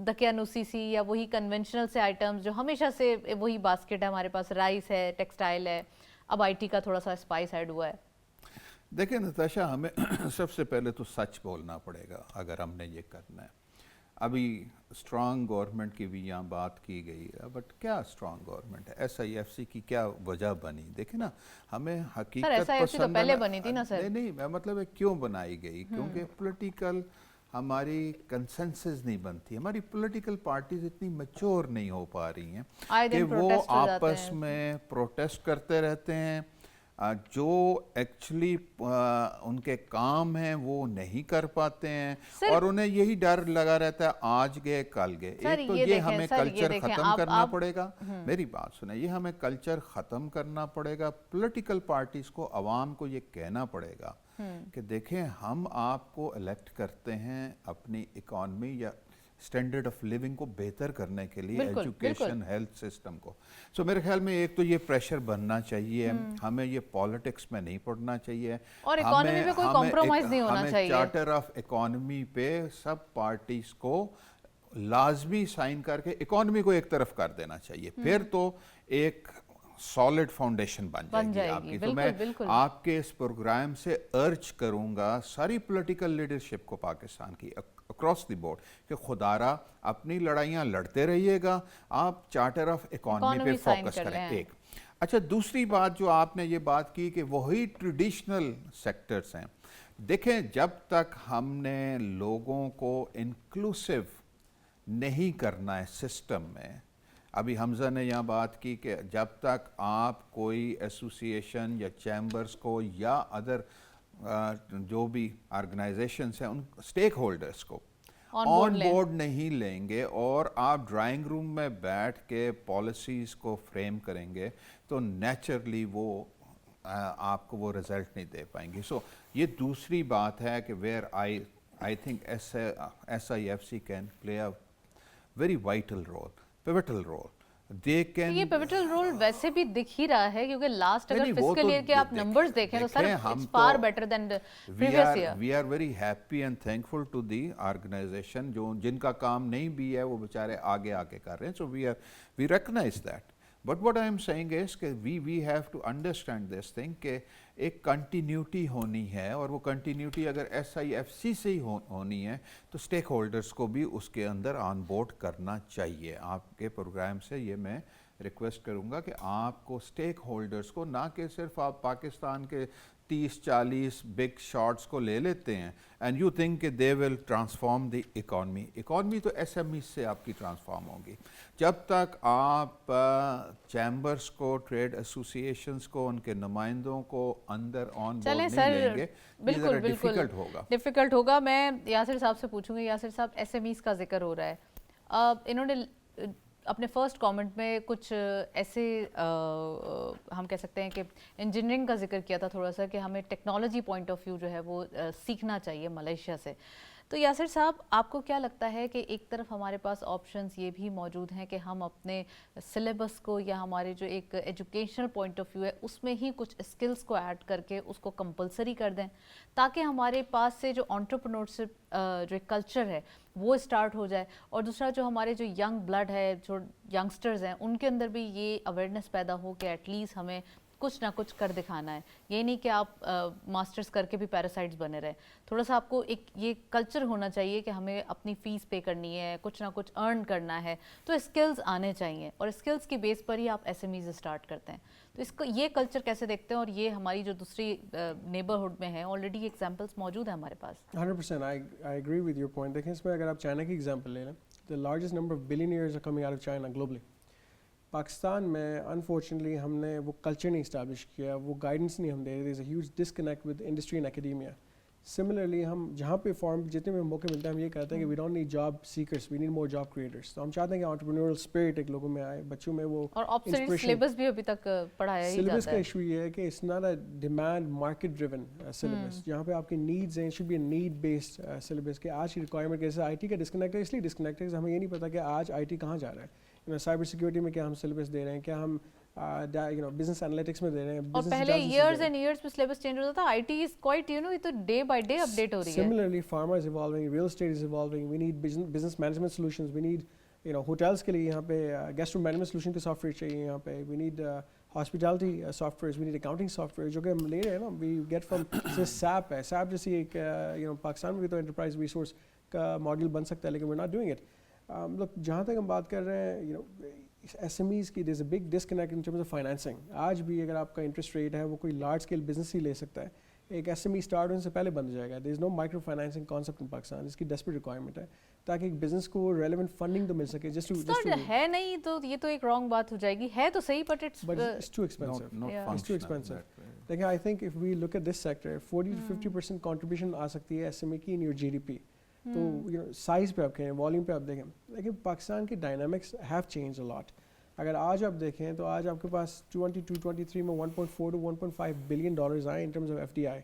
दकियानुसी या वही कन्वेंशनल से आइटम्स जो हमेशा से वही बास्केट है हमारे पास, राइस है, टेक्सटाइल है, अब IT का थोड़ा सा स्पाइस ऐड हुआ है। देखिए नताशा, हमें सबसे पहले तो सच बोलना पड़ेगा अगर हमने ये करना है। अभी स्ट्रॉन्ग गवर्नमेंट की भी यहाँ बात की गई है, बट क्या स्ट्रॉन्ग गवर्नमेंट है? SIFC की क्या वजह बनी? देखिए ना, हमें हकीकत SIFC तो पहले बनी थी ना सर। नहीं, मैं मतलब है क्यों बनाई गई, क्योंकि पॉलिटिकल हमारी कंसेंसस नहीं बनती, हमारी पॉलिटिकल पार्टीज इतनी मैच्योर नहीं हो पा रही हैं कि वो आपस में प्रोटेस्ट करते रहते हैं, जो एक्चुअली उनके काम हैं वो नहीं कर पाते हैं, और उन्हें यही डर लगा रहता है आज गए कल गए। एक तो ये हमें कल्चर ख़त्म करना पड़ेगा, मेरी बात सुने, ये हमें कल्चर ख़त्म करना पड़ेगा। पॉलिटिकल पार्टीज़ को, आवाम को ये कहना पड़ेगा कि देखें, हम आपको इलेक्ट करते हैं अपनी इकॉनमी या स्टैंडर्ड ऑफ लिविंग को बेहतर करने के लिए, एजुकेशन, हेल्थ सिस्टम को। सो मेरे ख्याल में एक तो ये प्रेशर बनना चाहिए, हमें ये पॉलिटिक्स में नहीं पढ़ना चाहिए, और इकोनॉमी पे कोई कॉम्प्रोमाइज नहीं होना चाहिए। चार्टर ऑफ इकोनॉमी पे सब पार्टीज को लाजमी साइन करके इकोनॉमी को एक तरफ कर देना चाहिए, फिर तो एक सॉलिड फाउंडेशन बन जाएगी आपकी। तो मैं आपके इस प्रोग्राम से अर्ज करूंगा सारी पॉलिटिकल लीडरशिप को पाकिस्तान की अक्रॉस द बोर्ड कि खुदारा अपनी लड़ाइयाँ लड़ते रहिएगा, आप चार्टर ऑफ इकॉनमी पे फोकस करें। एक अच्छा, दूसरी बात जो आपने ये बात की कि वही ट्रेडिशनल सेक्टर्स हैं। देखें, जब तक हमने लोगों को इंक्लूसिव नहीं करना है सिस्टम में, अभी हमजा ने यहाँ बात की कि जब तक आप कोई एसोसिएशन या चैम्बर्स को या अदर जो भी ऑर्गेनाइजेशंस हैं उन स्टेक होल्डर्स को ऑन बोर्ड नहीं लेंगे और आप ड्राइंग रूम में बैठ के पॉलिसीज़ को फ्रेम करेंगे तो नेचुरली वो आपको वो रिज़ल्ट नहीं दे पाएंगे। सो ये दूसरी बात है कि where I think SIFC can play a very vital role, pivotal role. ये पिवटल रोल वैसे भी दिख ही रहा है क्योंकि लास्ट अगर फिस्कल ईयर के आप नंबर्स देखें तो sir it's far better than the previous year. We are very happy and thankful to the organization जो जिनका काम नहीं भी है वो बेचारे आगे आके कर रहे हैं। So we recognise that, but what I am saying is कि we have to understand this thing कि एक कंटिन्यूटी होनी है और वो कंटिन्यूटी अगर SIFC से ही होनी है तो स्टेक होल्डर्स को भी उसके अंदर ऑन बोर्ड करना चाहिए। आपके प्रोग्राम से ये मैं रिक्वेस्ट करूँगा कि आपको स्टेक होल्डर्स को, ना कि सिर्फ आप पाकिस्तान के 30-40 बिग शॉट्स को ले लेते हैं एंड यू थिंक कि they will transform the economy तो SME से आपकी ट्रांसफॉर्म होगी। जब तक आप चैम्बर्स को, ट्रेड एसोसिएशंस को, उनके नुमाइंदों को अंदर ऑन बोर्ड नहीं लेंगे, बिल्कुल डिफिकल्ट होगा। मैं यासिर साहब से पूछूंगी, यासिर साहब SMEs का जिक्र हो रहा है, इन्होंने अपने फर्स्ट कमेंट में कुछ ऐसे हम कह सकते हैं कि इंजीनियरिंग का जिक्र किया था थोड़ा सा कि हमें टेक्नोलॉजी पॉइंट ऑफ व्यू जो है वो सीखना चाहिए मलेशिया से। तो यासिर साहब, आपको क्या लगता है कि एक तरफ हमारे पास ऑप्शंस ये भी मौजूद हैं कि हम अपने सिलेबस को या हमारे जो एक एजुकेशनल पॉइंट ऑफ व्यू है उसमें ही कुछ स्किल्स को ऐड करके उसको कंपलसरी कर दें ताकि हमारे पास से जो एंटरप्रेन्योरशिप जो एक कल्चर है वो स्टार्ट हो जाए, और दूसरा जो हमारे जो यंग ब्लड है, जो यंगस्टर्स हैं, उनके अंदर भी ये अवेयरनेस पैदा हो कि एटलीस्ट हमें कुछ ना कुछ कर दिखाना है। ये नहीं कि आप मास्टर्स करके भी पैरासाइट्स बने रहे। थोड़ा सा आपको एक ये कल्चर होना चाहिए कि हमें अपनी फ़ीस पे करनी है, कुछ ना कुछ अर्न करना है, तो स्किल्स आने चाहिए और स्किल्स की बेस पर ही आप SMEs स्टार्ट करते हैं। तो इसको ये कल्चर कैसे देखते हैं, और ये हमारी जो दूसरी नेबरहुड में है ऑलरेडी एग्जाम्पल्स मौजूद है हमारे पास। 100% I agree with your point. देखें, इसमें अगर आप चाइना की एग्जाम्पल ले लें, the largest number of billionaires are coming out of China globally. Pakistan में अनफॉर्चुनेटली हमने वो कल्चर नहीं इस्टेब्लिश किया, वो गाइडेंस नहीं हम दे रहे। There is a huge disconnect with industry and academia. Similarly हम जहाँ पे फॉर्म जितने भी मौके मिलते हैं हम ये कहते हैं कि we don't need job seekers, we need more job creators. तो हम चाहते हैं कि एंटरप्रेन्योरल स्पिरिट एक लोगों में आए, बच्चों में वो। और ऑब्सोल्यूट सिलेबस भी अभी तक पढ़ाया ही जाता है। सिलेबस का इशू ये है कि it's not a demand market driven syllabus, जहाँ पे आपकी नीड्स हैं, should be a need based syllabus. के आज की रिक्वायरमेंट कैसे IT का डिस्कनेक्ट है, इसलिए डिस्कनेक्ट है हमें ये नहीं पता कि आज IT कहाँ जा रहा है। साइबर सिक्योरिटी में क्या हम सिलेबस दे रहे हैं, क्या हम बिजनेस एनालिटिक्स में दे रहे हैं। और पहले years and years में सिलेबस चेंज होता था। IT is quite, ये तो डे बाय डे अपडेट हो रही है। Similarly, pharma is evolving, real estate is evolving. We need business management solutions. We need hotels के लिए यहाँ पे guest room management solution के software चाहिए यहाँ पे. We need hospitality softwares. We need accounting software जो कि हम ले रहे हैं ना. We get from SAP है. SAP जैसी एक पाकिस्तान में भी तो enterprise resource का मॉडल बन सकता है, लेकिन we're not doing it. Look, जहाँ तक हम बात कर रहे हैं SMEs की, there's a big disconnect in terms of financing. आज भी अगर आपका इंटरेस्ट रेट है वो कोई लार्ज स्केल बिजनेस ही ले सकता है, एक SME स्टार्ट होने से पहले बंद हो जाएगा। there is no micro financing concept in Pakistan, इसकी डेस्परेट रिक्वायरमेंट है ताकि एक बिजनेस को रेलेवेंट फंडिंग तो मिल सके। just to है नहीं तो ये तो एक रॉन्ग बात हो जाएगी। है तो सही, but it's too expensive. It's too expensive. देखिए, I think if we look at this sector, 40 to 50% contribution आ सकती है SME की in your GDP. तो साइज पे आप कहें, वॉल्यूम पे आप देखें, लेकिन पाकिस्तान की dynamics have change a lot. अगर आज आप देखें तो आज आपके पास 22-23 में 1.4 to 1.5 बिलियन डॉलर्स आए इन टर्म्स ऑफ FDI।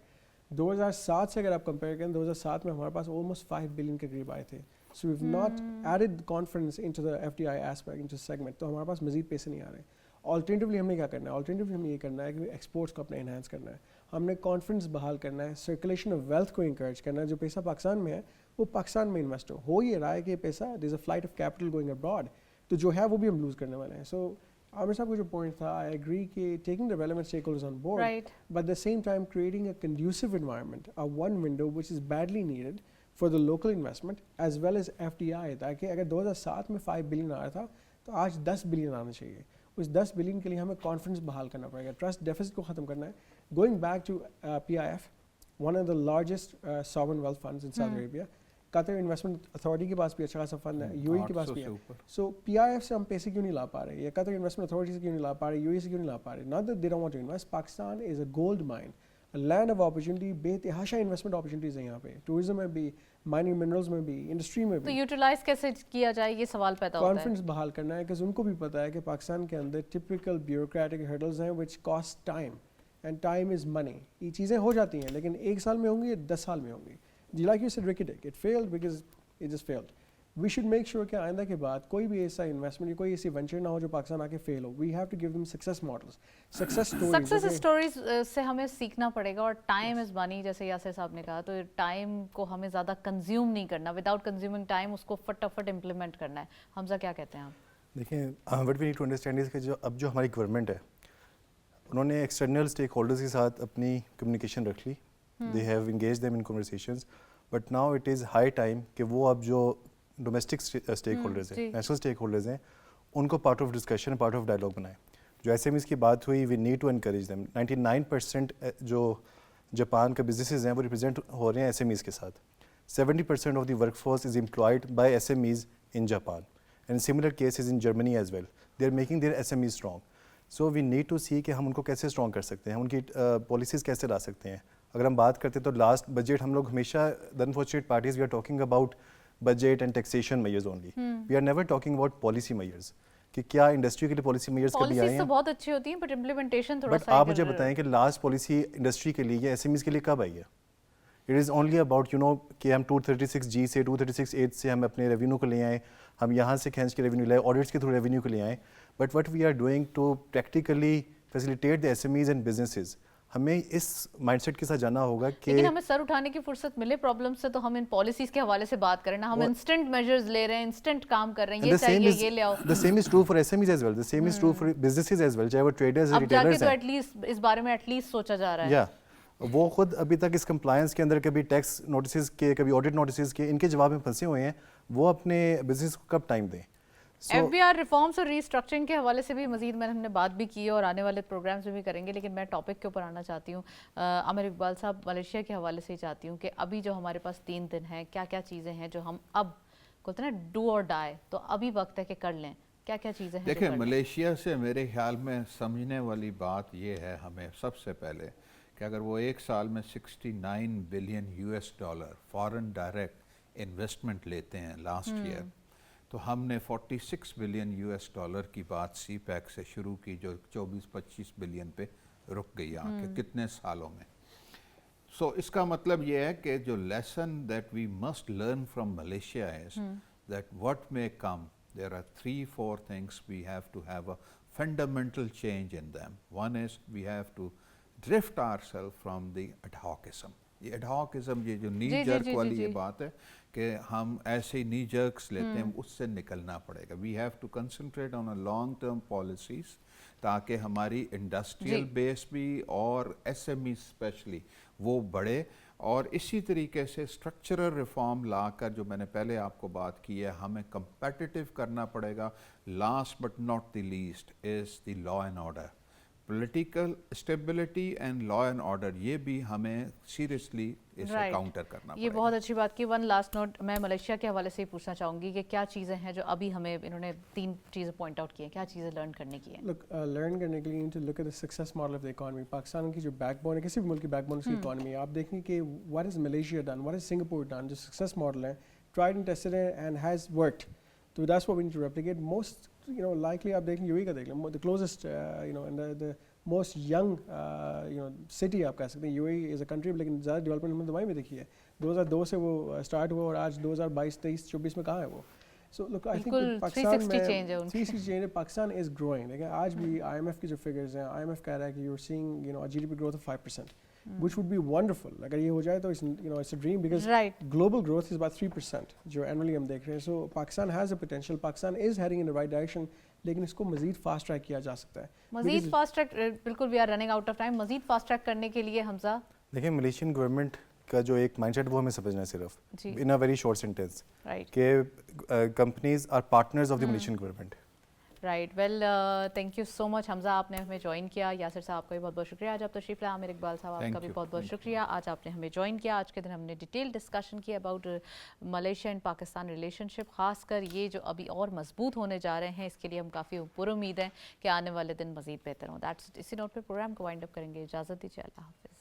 2007 से अगर आप कंपेयर करें, 2007 में हमारे पास ऑलमोस्ट 5 बिलियन के करीब आए थे। So we have not added confidence into the FDI aspect, into segment. तो हमारे पास मजीद पैसे नहीं आ रहे। ऑल्टरनेटिवली हमने क्या करना है? ऑल्टरनेटिवली हमें ये करना है कि एक्सपोर्ट्स को अपना इन्हांस करना है, हमने कॉन्फिडेंस बहाल करना है, सर्कुलेशन ऑफ वेल्थ को इंकरेज करना है। जो पैसा पाकिस्तान में है वो पाकिस्तान में इन्वेस्ट हो ये रहा है कि पैसा, there is a flight of capital going abroad, तो जो है वो भी हम लूज़ करने वाले हैं। सो आमिर साहब का जो पॉइंट था, आई एग्री कि taking the relevant stakeholders on board, Right. but at the same time creating a conducive environment, a one window which is badly needed for the local investment as well as FDI, ताकि अगर 2007 में 5 billion आ रहा था तो आज 10 billion आना चाहिए. उस 10 बिलियन के लिए हमें कॉन्फिडेंस बहाल करना पड़ेगा, ट्रस्ट डेफिसिट को ख़त्म करना है. Going back to PIF, one of the largest sovereign wealth funds in Saudi Arabia, Qatar investment authority के पास भी अच्छा खासा फंड है, यूएई के पास 800 भी से है. ऊपर. सो PIF से हम पैसे क्यों नहीं ला पा रहे, या कतर इन्वेस्टमेंट अथॉरिटी से क्यों नहीं ला पा रहे, यूएई से क्यों नहीं ला पा रहे? Not that they don't want to invest. Pakistan is a gold mine, a land of opportunity, बेतहाशा इन्वेस्टमेंट अपॉर्चुनिटीज़ हैं यहाँ पे, टूरिज्म में भी, माइनिंग मिनरल्स में भी, इंडस्ट्री में तो भी. यूटिलाइज कैसे किया जाए, ये सवाल पैदा होता है. कॉन्फिडेंस बहाल करना है, क्योंकि उनको भी पता है कि पाकिस्तान के अंदर टिपिकल ब्यूरोक्रेटिक हर्डल्स हैं which cost time, and time is money. ये चीज़ें हो जाती हैं लेकिन 1 साल में होंगी या 10 साल में होंगी. जी like you said Rikitic, it failed because it just failed. We should make sure कि आइंदा के बाद कोई भी ऐसा इन्वेस्टमेंट या कोई ऐसी वेंचर ना हो जो पाकिस्तान आके फेल हो. We have to give them success models, success success stories. Stories से हमें सीखना पड़ेगा, और टाइम इज़ मनी, जैसे यासिर साहब ने कहा. तो टाइम को हमें ज़्यादा कंज्यूम नहीं करना, विदाउट कंज्यूमिंग टाइम उसको फटाफट इम्प्लीमेंट करना है. हमजा क्या कहते हैं आप? देखिए, what we need to understand is कि जो हमारी गवर्नमेंट है, उन्होंने एक्सटर्नल स्टेक होल्डर्स के साथ अपनी कम्युनिकेशन रख ली. They have engage them in conversations, but now it is high time कि वो अब जो डोमेस्टिक स्टेक होल्डर्स हैं, नेशनल स्टेक होल्डर्स हैं, उनको part of discussion, part of dialogue बनाएं. जो SMEs की बात हुई, we need to encourage them. 99% जो जापान के बिजनेसेस हैं वो रिप्रेजेंट हो रहे हैं SMEs के साथ. 70% of the workforce is employed by SMEs in Japan, and similar cases in Germany as well. They are making their SMEs strong. So we need to see कि हम उनको कैसे स्ट्रॉन्ग कर सकते हैं, उनकी पॉलिसीज़ कैसे ला सकते हैं. अगर हम बात करते हैं तो लास्ट बजट हम लोग हमेशा, the unfortunate parties, we are talking about budget and taxation measures only. We are never talking about policy measures, कि क्या इंडस्ट्री के लिए पॉलिसी मेजर्स कभी आए पॉलिसीज हैं. तो बहुत अच्छी होती हैं, बट इम्प्लीमेंटेशन थोड़ा बट सा आप मुझे बताएं कि लास्ट पॉलिसी इंडस्ट्री के लिए या SMEs के लिए कब आई है? इट इज़ ओनली अबाउट कि हम 236G से 236H से हम अपने रेवेन्यू को ले आएँ, हम यहाँ से खींच के रेवेन्यू लाए, ऑडिट्स के थ्रू रेवेन्यू को ले आएँ. But what we are doing to practically facilitate the SMEs and businesses, हमें इस माइंडसेट के साथ जाना होगा कि लेकिन हमें सर उठाने की फुर्सत मिले प्रॉब्लम से तो हम इन पॉलिसीज के हवाले से बात करें ना. हम इंस्टेंट मेजर्स ले रहे हैं, इंस्टेंट काम कर रहे हैं, ये चाहिए, ये ले आओ. The same is true for SMEs as well. The same is true for businesses as well. चाहे वो traders अब या जाके retailers तो हैं. एटलीस्ट इस बारे में एटलीस्ट सोचा जा रहा है. या वो खुद अभी तक इस कंप्लायंस के अंदर कभी टैक्स नोटिस के, कभी ऑडिट नोटिस के, इनके जवाब में फंसे हुए हैं. वो अपने बिजनेस को कब टाइम दें? FBR रिफॉर्म्स और रीस्ट्रक्चरिंग के हवाले से भी मजीद मैंने हमने बात भी की है और आने वाले प्रोग्राम्स में भी करेंगे, लेकिन मैं टॉपिक के ऊपर आना चाहती हूँ. आमिर इकबाल साहब, मलेशिया के हवाले से ही चाहती हूँ कि अभी जो हमारे पास 3 दिन हैं, क्या क्या चीज़ें हैं जो हम अब कहते हैं ना डू और डाई, तो अभी वक्त है कि कर लें. क्या क्या चीज़ें हैं? देखिए, मलेशिया से मेरे ख्याल में समझने वाली बात ये है हमें सबसे पहले कि अगर वो एक साल में 69 बिलियन $, फॉरेन डायरेक्ट इन्वेस्टमेंट लेते हैं लास्ट ईयर, तो हमने 46 बिलियन $, की बात CPEC से शुरू की, जो 24-25 बिलियन पे रुक गई आके कितने सालों में. सो इसका मतलब ये है कि जो lesson that we must learn from Malaysia is that what may come, there are 3-4 things we have to have a fundamental change in them. One is we have to drift ourself from the adhocism. ये adhocism, ये जो नी jerk वाली ये बात है कि हम ऐसे ही नी जर्क्स लेते हैं, उससे निकलना पड़ेगा. We have to concentrate on a long term policies, ताकि हमारी इंडस्ट्रियल बेस भी और SME स्पेशली वो बढ़े. और इसी तरीके से स्ट्रक्चरल रिफॉर्म लाकर, जो मैंने पहले आपको बात की है, हमें कंपेटिटिव करना पड़ेगा. Last but not the least is the law and order. Political stability and law and order, ये भी हमें सीरियसली इसे काउंटर करना ये बहुत अच्छी बात की. वन लास्ट नोट मैं मलेशिया के हवाले से ही पूछना चाहूँगी कि क्या चीज़ें हैं जो अभी हमें, इन्होंने 3 चीज़ें पॉइंट आउट की हैं, क्या चीज़ें लर्न करने की हैं? Look, लर्न करने के लिए need to look at the success model of the economy. Pakistan की जो बैकबोन है, किसी भी मुल्क की बैकबोन उसकी इकोनॉमी है. आप देखेंगे कि what is Malaysia done, what is Singapore done, जो सक्सेस मॉडल है, tried and tested and has worked. तो that's what we need to replicate. Most likely आप देखें यूएई का देख लें, the closest and the most young city आप कह सकते हैं. यूएई इज़ अ कंट्री, लेकिन ज़्यादा डेवलपमेंट हमने दुबई में देखी है. 2002 से वो स्टार्ट हुआ और आज 2022, 23, 24 में कहाँ है वो. So look, I think Pakistan में 360 चेंज है. Pakistan is growing. देखिए आज भी IMF की जो फिगर्स हैं, IMF कह रहा है कि you are seeing GDP growth of 5%. which would be wonderful. اگر یہ ہو جائے تو it's a dream because Right. global growth is about 3% جو annually ہم دیکھ رہے ہیں. So Pakistan has a potential. Pakistan is heading in the right direction. لیکن اس کو مزید فاسٹ ٹریک کیا جا سکتا ہے. مزید فاسٹ ٹریک بالکل we are running out of time. مزید فاسٹ ٹریک کرنے کے لیے حمزہ دیکھیں ملیشین گورنمنٹ کا جو ایک مائنڈ سیٹ وہ ہمیں سمجھنا ہے صرف جی in a very short sentence right کہ companies are partners of the Malaysian government. Right well thank you so much Hamza, آپ نے ہمیں جوائن کیا. یاسر صاحب کا بھی بہت بہت شکریہ, آج آپ تشریف لائے. عامر اقبال صاحب آپ کا بھی بہت بہت شکریہ, آج آپ نے ہمیں جوائن کیا. آج کے دن ہم نے ڈیٹیل ڈسکشن کی about Malaysia and Pakistan relationship, خاص کر یہ جو ابھی اور مضبوط ہونے جا رہے ہیں, اس کے لیے ہم کافی پر امید ہیں کہ آنے والے دن مزید بہتر ہوں. دیٹس اسی نوٹ پہ پروگرام کو وائنڈ اپ کریں گے. اجازت دیجیے, اللہ حافظ.